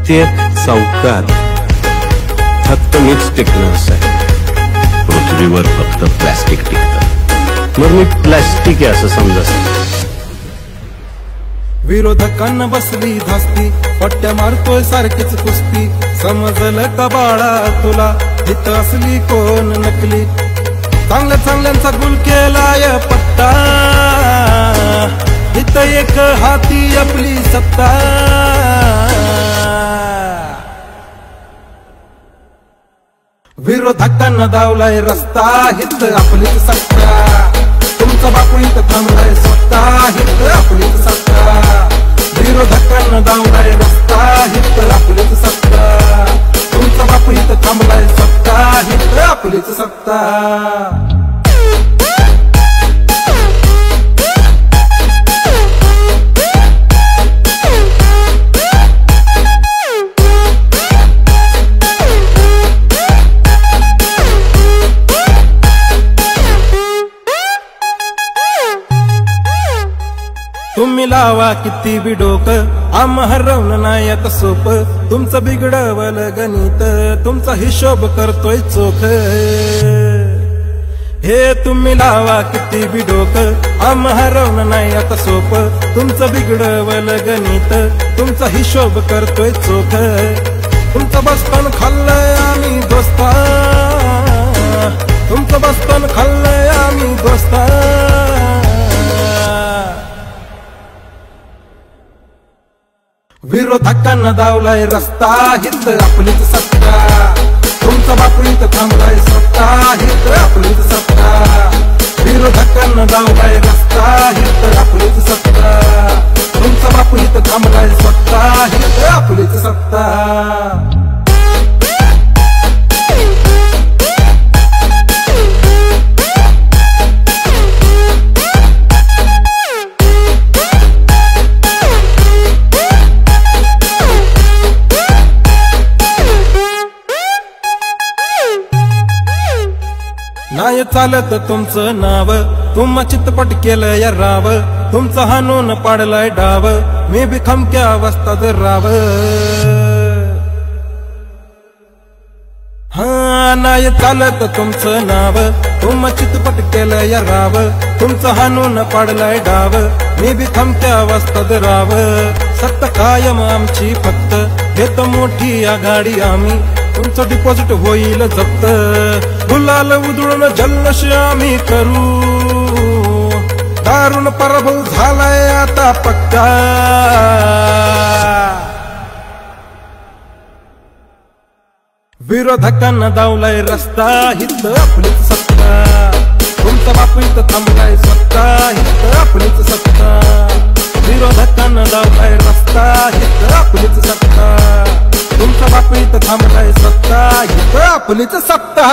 प्रत्येक चौकात फक्त मीच टिकणार साहेब. पृथ्वीवर फक्त प्लास्टिक टिकतं. मग मी प्लास्टिक आहे असं समजा. विरोधकांना बसली धास्ती, पट्ट्या मारतोय सारखीच कुस्ती. समजलं का बाळा तुला, इथं असली कोण नकली. चांगल्या चांगल्यांचा गुल केलाय पट्टा, इथं एक हाती आपली सत्ता. विरोधकांना दावलाय रस्ता, इथं आपलीच सत्ता. तुमचा बापू इथं थांबलाय स्वतः, इथं आपलीच सत्ता. विरोधकांना दावलाय रस्ता, इथं आपलीच सत्ता. तुमचा बापू इथं थांबलाय स्वतः, इथं आपलीच सत्ता. तुम्ही लावा किती बी डोकं, आम्हा हरवणं नाही आता सोप. तुमचं बिघडवलं गणित, तुमचा हिशोब करतोय चोख. हे तुम्ही लावा किती बी डोकं, आम्हा हरवणं नाही आता सोप. तुमचं बिघडवलं गणित, तुमचा हिशोब करतोय चोख. तुमचं बसपण खाल्लंय आम्ही दोस्ता, तुमचं बसपण खाल्लंय आम्ही दोस्ता. विरोधकांना दावलाय रस्ता, इथं आपलीच सत्ता. तुमचा बापू इथं थांबलाय स्वतः, इथं आपलीच सत्ता. विरोधकांना दावलाय रस्ता, इथं आपलीच सत्ता. तुमचा बापू इथं थांबलाय स्वतः, इथं आपलीच सत्ता. नाही चालत तुमचं नाव, तुम्हा चितपट केलं या राव. तुमचं हाणून पाडलाय डाव, मी बी खमक्या अवस्थात राव. हा नाही चालत तुमचं नाव, तुम्हा चितपट केलं या राव. तुमचं हाणून पाडलाय डाव, मी बी खमक्या अवस्थात राव. सत्ता कायम आमची फक्त, घेतो मोठी आघाडी आम्ही. तुमचं डिपॉझिट होईल जप्त, गुलाल उधळून जल्लोष आम्ही करू. दारुण पराभव झालाय आता पक्का. विरोधकांना दावलाय रस्ता, इथं आपलीच सत्ता. तुमचा बापू इथं थांबलाय स्वतः, इथं आपलीच सत्ता. विरोधकांना दावलाय रस्ता, इथं आपलीच सत्ता. तुमचा बापू इथं थांबलाय स्वतः, इथं आपलीच सत्ता.